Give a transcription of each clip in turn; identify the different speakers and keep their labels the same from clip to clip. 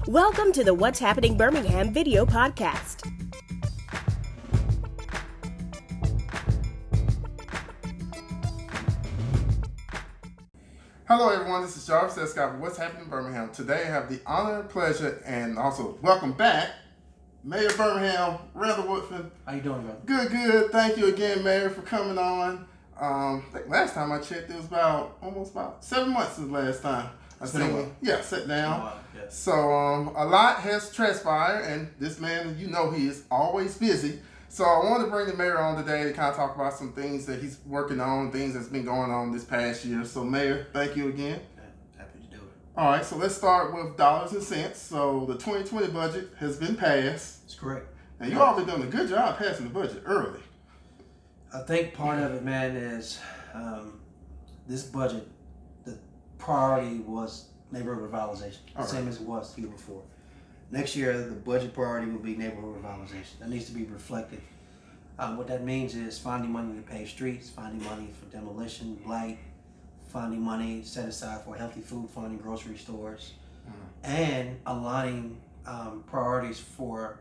Speaker 1: Welcome to the What's Happening Birmingham video podcast.
Speaker 2: Hello everyone, this is Jarvis Escott with What's Happening Birmingham. Today I have the honor and pleasure and also welcome back, Mayor of Birmingham, Randall Woodfin.
Speaker 3: How you doing, brother?
Speaker 2: Good. Thank you again, Mayor, for coming on. I think last time I checked, it was almost about 7 months since last time I seen you. Yeah, sit down.
Speaker 3: Yes.
Speaker 2: So a lot has transpired, and this man, you know, he is always busy. So I want to bring the mayor on today to kind of talk about some things that he's working on, things that's been going on this past year. So Mayor, thank you again.
Speaker 3: Happy to do it.
Speaker 2: All right, so let's start with dollars and cents. So the 2020 budget has been passed.
Speaker 3: That's correct.
Speaker 2: And you all been doing a good job passing the budget early.
Speaker 3: I think part of it, man, is this budget, the priority was neighborhood revitalization, same as it was the year before. Next year, the budget priority will be neighborhood revitalization. That needs to be reflected. What that means is finding money to pave streets, finding money for demolition, blight, finding money set aside for healthy food, funding grocery stores, and aligning priorities for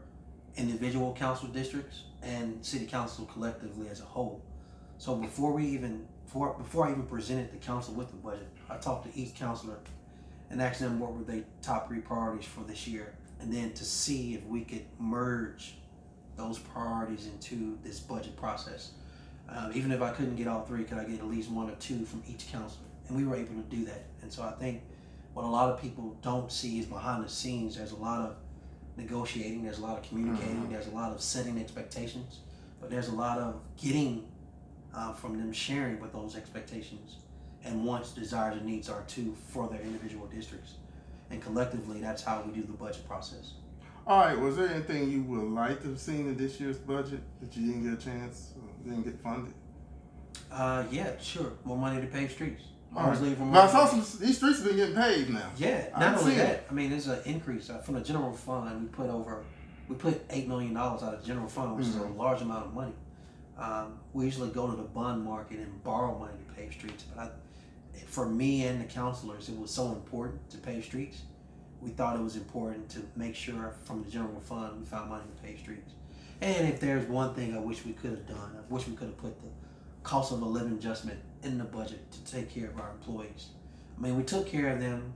Speaker 3: individual council districts and city council collectively as a whole. So before I even presented the council with the budget, I talked to each councilor and asked them what were their top 3 priorities for this year, and then to see if we could merge those priorities into this budget process. Even if I couldn't get all 3, could I get at least 1 or 2 from each councilor? And we were able to do that. And so I think what a lot of people don't see is behind the scenes, there's a lot of negotiating, there's a lot of communicating, there's a lot of setting expectations, but there's a lot of getting from them sharing what those expectations and wants, desires, and needs are too for their individual districts. And collectively, that's how we do the budget process.
Speaker 2: All right, was there anything you would like to have seen in this year's budget that you didn't get a chance, didn't get funded?
Speaker 3: Yeah, sure. More money to pave streets.
Speaker 2: But I saw these streets have been getting paved now.
Speaker 3: Yeah, not only that, I mean, there's an increase from the general fund. We put $8 million out of the general fund, which is a large amount of money. We usually go to the bond market and borrow money to pave streets, but for me and the councilors, it was so important to pave streets. We thought it was important to make sure from the general fund we found money to pave streets. And if there's one thing I wish we could have done, I wish we could have put the cost of a living adjustment in the budget to take care of our employees. I mean, we took care of them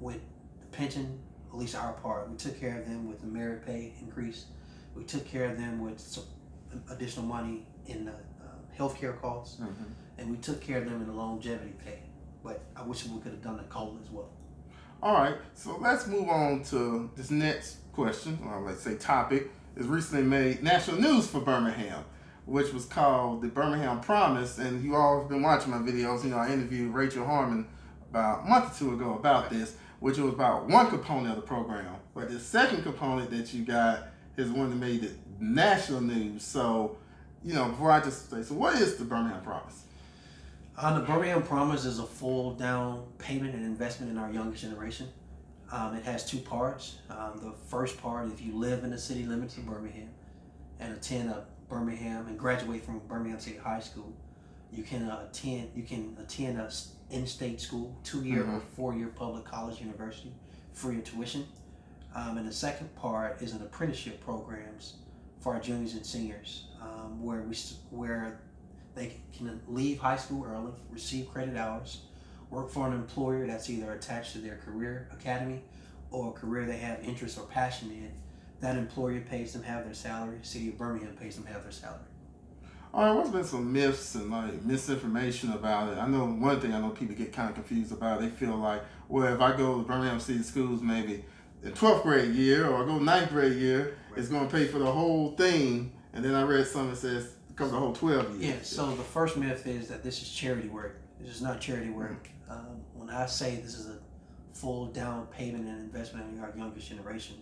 Speaker 3: with the pension, at least our part. We took care of them with the merit pay increase. We took care of them with some additional money in the healthcare costs. And we took care of them in the longevity pay. But I wish we could have done the COLA as well.
Speaker 2: All right, so let's move on to this next question, or let's say topic, is recently made national news for Birmingham, which was called the Birmingham Promise. And you all have been watching my videos. You know, I interviewed Rachel Harmon about a month or 2 ago about this, which was about one component of the program. But the second component that you got is one that made it national news. So, you know, before I just say, so what is the Birmingham Promise?
Speaker 3: The Birmingham Promise is a full down payment and investment in our younger generation. It has 2 parts. The first part, if you live in the city limits of Birmingham and attend Birmingham and graduate from Birmingham City High School, you can attend a in-state school, 2-year or 4-year public college university, free of tuition. And the second part is an apprenticeship programs for our juniors and seniors, where they can leave high school early, receive credit hours, work for an employer that's either attached to their career academy or a career they have interest or passion in. That employer pays them half their salary. City of Birmingham pays them half their salary.
Speaker 2: All right, what's been some myths and misinformation about it? I know one thing I know people get kind of confused about. They feel like, well, if I go to Birmingham City Schools maybe in 12th grade year or I go 9th grade year, it's going to pay for the whole thing. And then I read something that says it comes the whole 12 years.
Speaker 3: Yeah, so the first myth is that this is charity work. This is not charity work. When I say this is a full down payment and investment in our youngest generation,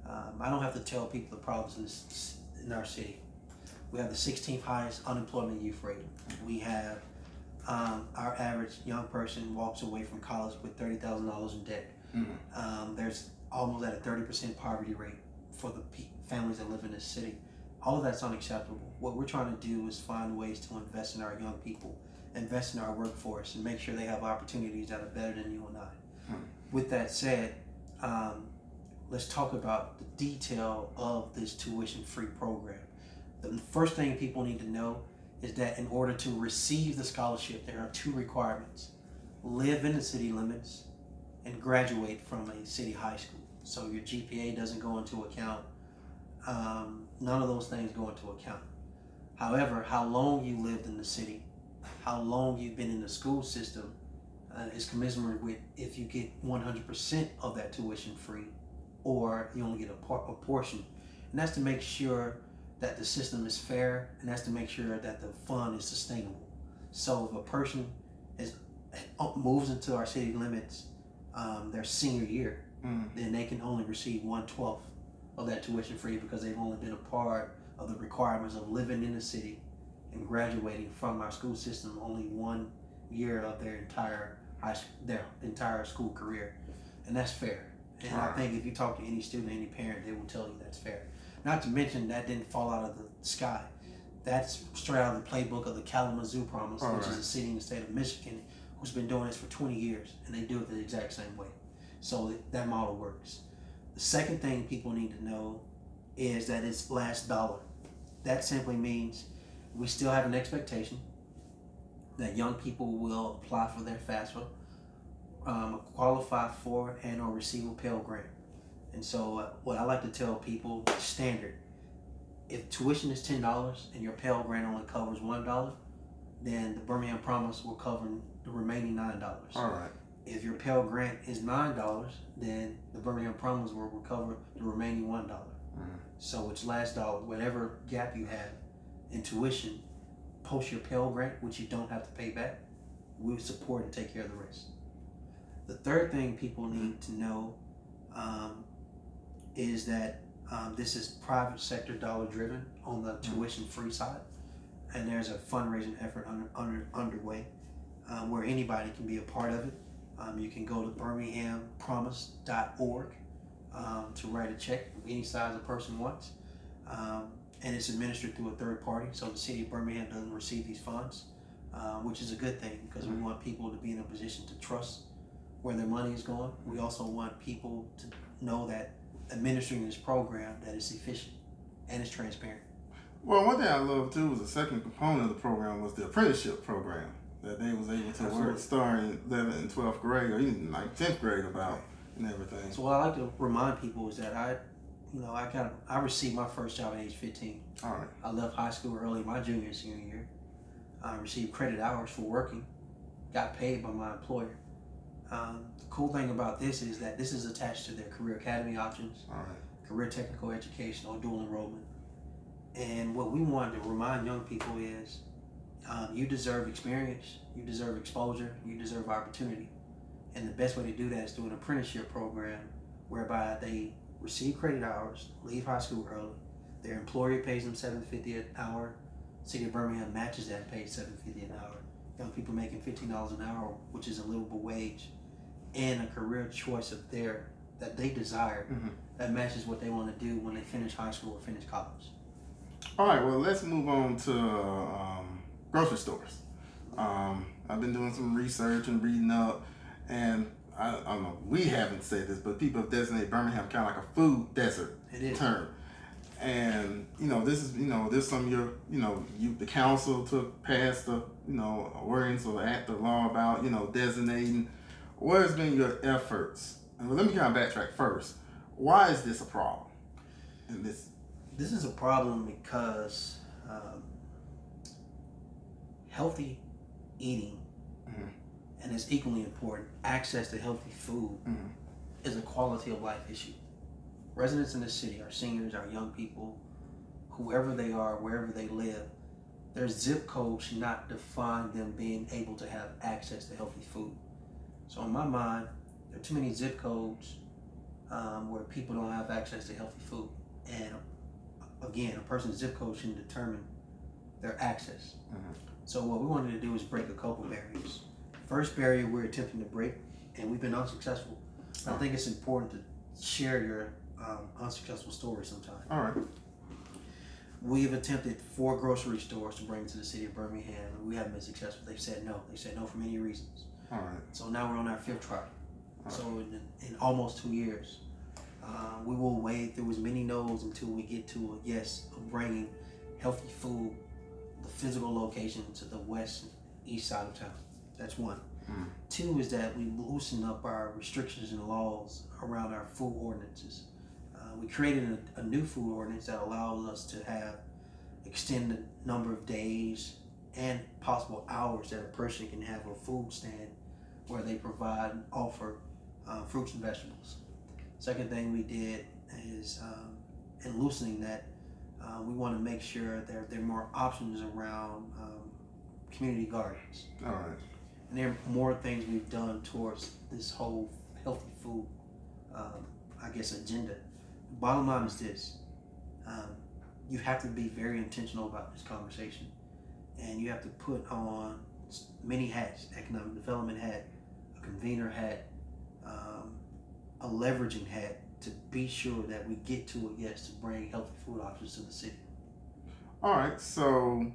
Speaker 3: I don't have to tell people the problems in our city. We have the 16th highest unemployment youth rate. We have our average young person walks away from college with $30,000 in debt. There's almost at a 30% poverty rate for the families that live in this city. All of that's unacceptable. What we're trying to do is find ways to invest in our young people, invest in our workforce, and make sure they have opportunities that are better than you and I. With that said, let's talk about the detail of this tuition-free program. The first thing people need to know is that in order to receive the scholarship, there are 2 requirements: live in the city limits and graduate from a city high school. So your GPA doesn't go into account. None of those things go into account. However, how long you lived in the city, how long you've been in the school system is commensurate with if you get 100% of that tuition free or you only get a portion. And that's to make sure that the system is fair, and that's to make sure that the fund is sustainable. So if a person moves into our city limits their senior year, then they can only receive 1/12 of that tuition free because they've only been a part of the requirements of living in the city and graduating from our school system only 1 year of their entire school career, and that's fair. And I think if you talk to any student, any parent, they will tell you that's fair. Not to mention that didn't fall out of the sky. That's straight out of the playbook of the Kalamazoo Promise, which is a city in the state of Michigan who's been doing this for 20 years, and they do it the exact same way. So that model works. The second thing people need to know is that it's last dollar. That simply means we still have an expectation that young people will apply for their FAFSA, qualify for and or receive a Pell Grant. And so what I like to tell people, standard, if tuition is $10 and your Pell Grant only covers $1, then the Birmingham Promise will cover the remaining $9.
Speaker 2: All right.
Speaker 3: If your Pell Grant is $9, then the Birmingham Promise will recover the remaining $1. So it's last dollar. Whatever gap you have in tuition, post your Pell Grant, which you don't have to pay back, we'll support and take care of the rest. The third thing people need to know is that this is private sector dollar driven on the tuition free side, and there's a fundraising effort underway where anybody can be a part of it. You can go to birminghampromise.org to write a check of any size a person wants, and it's administered through a third party, so the city of Birmingham doesn't receive these funds, which is a good thing because we want people to be in a position to trust where their money is going. We also want people to know that administering this program, that it's efficient and it's transparent.
Speaker 2: Well, one thing I love too was the second component of the program was the apprenticeship program that they was able to work starting 11th and 12th grade or even like 10th grade about and everything.
Speaker 3: So what I like to remind people is that I received my first job at age 15.
Speaker 2: All right.
Speaker 3: I left high school early my junior and senior year. I received credit hours for working, got paid by my employer. The cool thing about this is that this is attached to their career academy options, career technical education, or dual enrollment. And what we want to remind young people is you deserve experience, you deserve exposure, you deserve opportunity. And the best way to do that is through an apprenticeship program whereby they receive credit hours, leave high school early, their employer pays them $7.50 an hour, City of Birmingham matches that and pays $7.50 an hour. Young people making $15 an hour, which is a livable wage, and a career choice of that they desire that matches what they want to do when they finish high school or finish college.
Speaker 2: All right, well, let's move on to grocery stores. I've been doing some research and reading up, and I don't know, we haven't said this, but people have designated Birmingham kind of like a food desert term. And, this is, this some of your, the council passed the, ordinance or act or law about, designating. What has been your efforts? And let me kind of backtrack first. Why is this a problem? And this
Speaker 3: is a problem because healthy eating, and it's equally important, access to healthy food is a quality of life issue. Residents in the city, our seniors, our young people, whoever they are, wherever they live, their zip code should not define them being able to have access to healthy food. So in my mind, there are too many zip codes where people don't have access to healthy food. And again, a person's zip code shouldn't determine their access. So what we wanted to do is break a couple barriers. First barrier we're attempting to break, and we've been unsuccessful. I think it's important to share your unsuccessful story sometime.
Speaker 2: All right.
Speaker 3: We've attempted 4 grocery stores to bring to the city of Birmingham, and we haven't been successful. They've said no. They said no for many reasons.
Speaker 2: All right.
Speaker 3: So now we're on our 5th try. So in almost 2 years, we will wade through as many no's until we get to a yes of bringing healthy food, the physical location to the west and east side of town. That's one. 2 is that we loosen up our restrictions and laws around our food ordinances. We created a new food ordinance that allows us to have extended number of days and possible hours that a person can have a food stand where they provide and offer fruits and vegetables. Second thing we did is in loosening that, we want to make sure there are more options around community gardens.
Speaker 2: All right.
Speaker 3: And there are more things we've done towards this whole healthy food, agenda. Bottom line is this. You have to be very intentional about this conversation. And you have to put on many hats: economic development hat, a convener hat, a leveraging hat, to be sure that we get to a yes to bring healthy food options to the city.
Speaker 2: All right, so,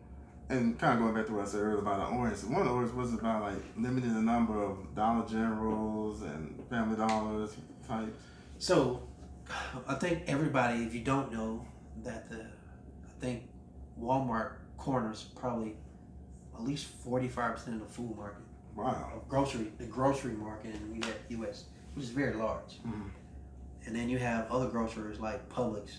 Speaker 2: and kind of going back to what I said earlier about the ordinance, one of the ordinances was about like limiting the number of Dollar Generals and Family Dollars type.
Speaker 3: So, I think everybody, if you don't know, that I think Walmart corners probably at least 45% of the food market.
Speaker 2: Wow.
Speaker 3: The grocery market in the U.S., which is very large.
Speaker 2: Mm-hmm.
Speaker 3: And then you have other grocers like Publix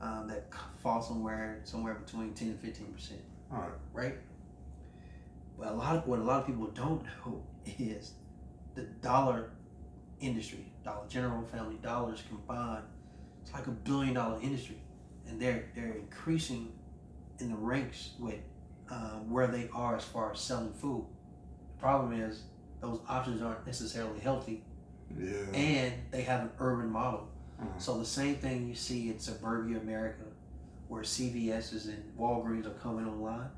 Speaker 3: that fall somewhere between 10 and 15%.
Speaker 2: All right.
Speaker 3: Right? But what a lot of people don't know is the dollar industry, Dollar General, Family Dollars combined. It's like $1 billion industry, and they're increasing in the ranks with where they are as far as selling food. The problem is those options aren't necessarily healthy.
Speaker 2: Yeah.
Speaker 3: And they have an urban model.
Speaker 2: Mm-hmm.
Speaker 3: So the same thing you see in suburbia America, where CVS's and Walgreens are coming online,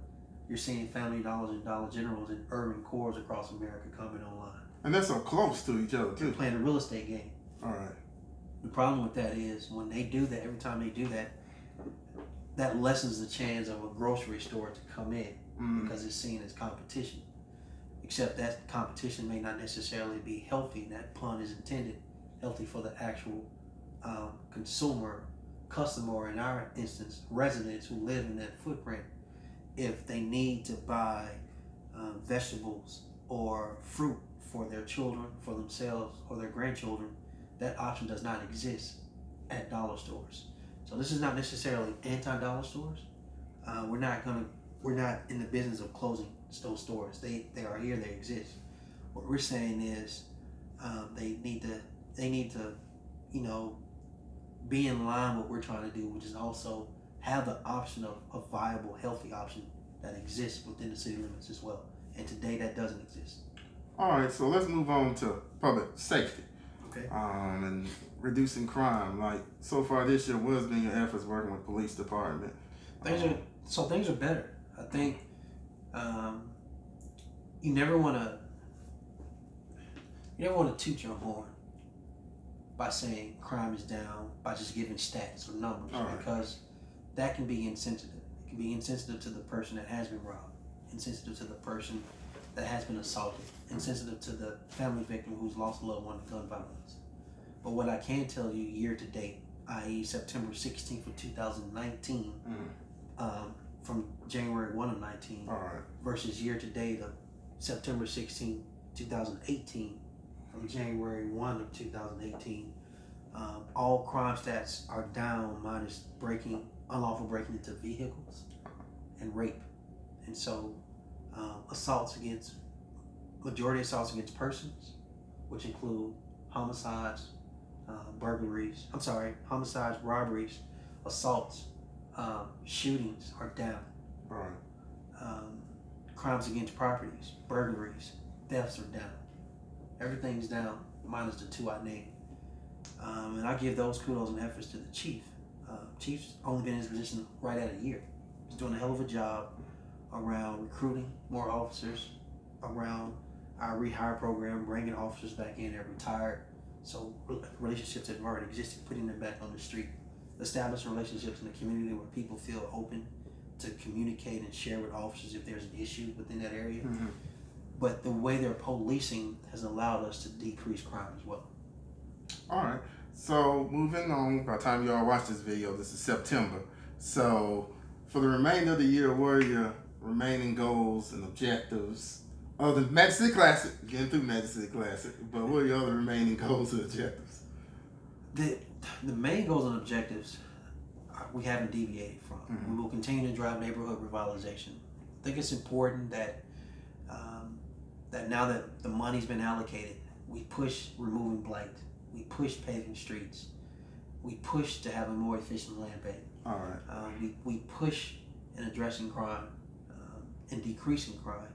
Speaker 3: you're seeing Family Dollars and Dollar Generals in urban cores across America coming online.
Speaker 2: And they're so close to each other too.
Speaker 3: They're playing a real estate game.
Speaker 2: All right.
Speaker 3: The problem with that is when they do that, every time they do that, that lessens the chance of a grocery store to come in because it's seen as competition. Except that competition may not necessarily be healthy. That pun is intended healthy for the actual customer, or in our instance, residents who live in that footprint. If they need to buy vegetables or fruit for their children, for themselves, or their grandchildren, that option does not exist at dollar stores. So this is not necessarily anti-dollar stores. We're not in the business of closing those stores. They are here. They exist. What we're saying is they need to be in line with what we're trying to do, which is also have the option of a viable, healthy option that exists within the city limits as well. And today that doesn't exist.
Speaker 2: All right, so let's move on to public safety.
Speaker 3: Okay.
Speaker 2: And reducing crime. Like so far this year, what has been your efforts working with police department?
Speaker 3: Things are better. I think you never want to toot your horn by saying crime is down by just giving stats or numbers, because that can be insensitive. It can be insensitive to the person that has been robbed, insensitive to the person that has been assaulted, insensitive to the family victim who's lost a loved one to gun violence. But what I can tell you year to date, i.e. September 16th of 2019, from January 1 of 19, versus year to date of September 16, 2018, from January 1 of 2018, all crime stats are down minus unlawful breaking into vehicles and rape. And so majority assaults against persons, which include homicides, homicides, robberies, assaults, shootings are down. Crimes against properties, burglaries, thefts are down. Everything's down minus the 2 I named. And I give those kudos and efforts to the chief. Chief's only been in his position right at a year. He's doing a hell of a job around recruiting more officers, around our rehire program, bringing officers back in that are retired. So relationships that have already existed, putting them back on the street. Establish relationships in the community where people feel open to communicate and share with officers if there's an issue within that area. but the way they're policing has allowed us to decrease crime as well.
Speaker 2: All right. So moving on, by the time you all watch this video, this is September. So for the remainder of the year, what are your remaining goals and objectives? Other than Magic City Classic, getting through Magic City Classic, but what are your other remaining goals and objectives?
Speaker 3: The main goals and objectives we haven't deviated from.
Speaker 2: Mm-hmm.
Speaker 3: We will continue to drive neighborhood revitalization. I think it's important that that now that the money's been allocated, we push removing blight. We push paving streets. We push to have a more efficient land bank.
Speaker 2: All right.
Speaker 3: We push in addressing crime and decreasing crime.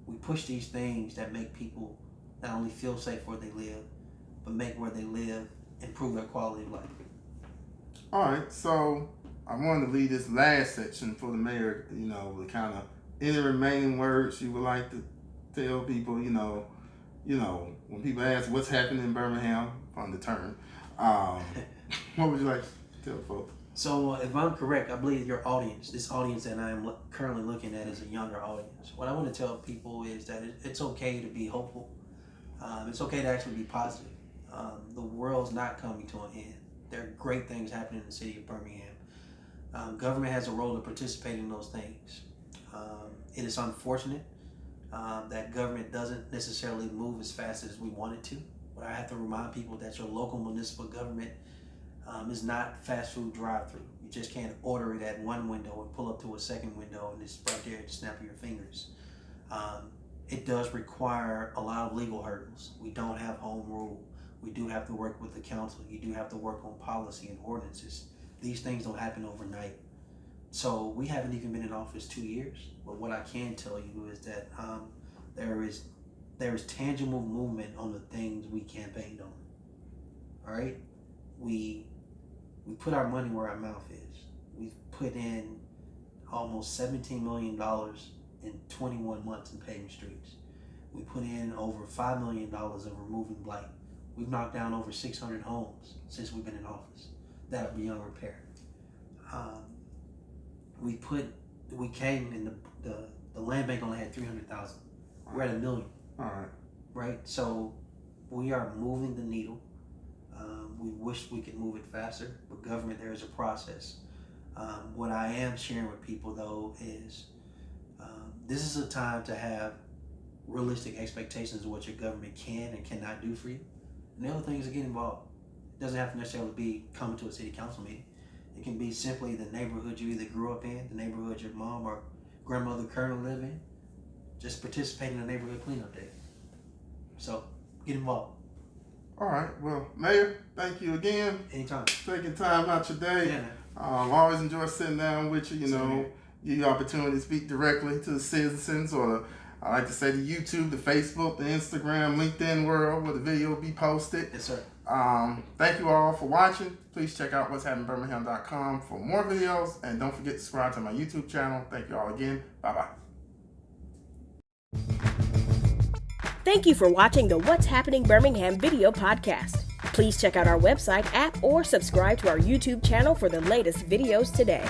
Speaker 3: We push these things that make people not only feel safe where they live, but make where they live improve their quality of life.
Speaker 2: All right. So I wanted to leave this last section for the mayor, with kind of any remaining words you would like to tell people, when people ask what's happening in Birmingham, on the term, what would you like to tell folks?
Speaker 3: So if I'm correct, I believe your audience, this audience that I am currently looking at, is a younger audience. What I want to tell people is that it's okay to be hopeful. It's okay to actually be positive. The world's not coming to an end. There are great things happening in the city of Birmingham. Government has a role to participate in those things. It is unfortunate that government doesn't necessarily move as fast as we want it to. But I have to remind people that your local municipal government is not fast food drive-through. You just can't order it at one window and pull up to a second window and it's right there at the snap of your fingers. It does require a lot of legal hurdles. We don't have home rule. We do have to work with the council. You do have to work on policy and ordinances. These things don't happen overnight. So we haven't even been in office 2 years. But what I can tell you is that there is tangible movement on the things we campaigned on. All right? We put our money where our mouth is. We've put in almost $17 million in 21 months in paving streets. We put in over $5 million of removing blight. We've knocked down over 600 homes since we've been in office that are beyond repair. We came in the land bank only had 300,000. We're at 1 million.
Speaker 2: All right.
Speaker 3: Right? So we are moving the needle. We wish we could move it faster, but government, there is a process. What I am sharing with people though is this is a time to have realistic expectations of what your government can and cannot do for you. And the other thing is to get involved. It doesn't have to necessarily be coming to a city council meeting. It can be simply the neighborhood you either grew up in, the neighborhood your mom or grandmother currently live in. Just participate in a neighborhood cleanup day. So get involved.
Speaker 2: All right. Well, Mayor, thank you again.
Speaker 3: Anytime.
Speaker 2: Taking time out your day.
Speaker 3: Yeah, man.
Speaker 2: I always enjoy sitting down with you, give you opportunity to speak directly to the citizens, or I like to say the YouTube, the Facebook, the Instagram, LinkedIn world where the video will be posted.
Speaker 3: Yes, sir.
Speaker 2: Thank you all for watching. Please check out what'shappeningBirmingham.com for more videos, and don't forget to subscribe to my YouTube channel. Thank you all again. Bye-bye.
Speaker 1: Thank you for watching the What's Happening Birmingham video podcast. Please check out our website, app, or subscribe to our YouTube channel for the latest videos today.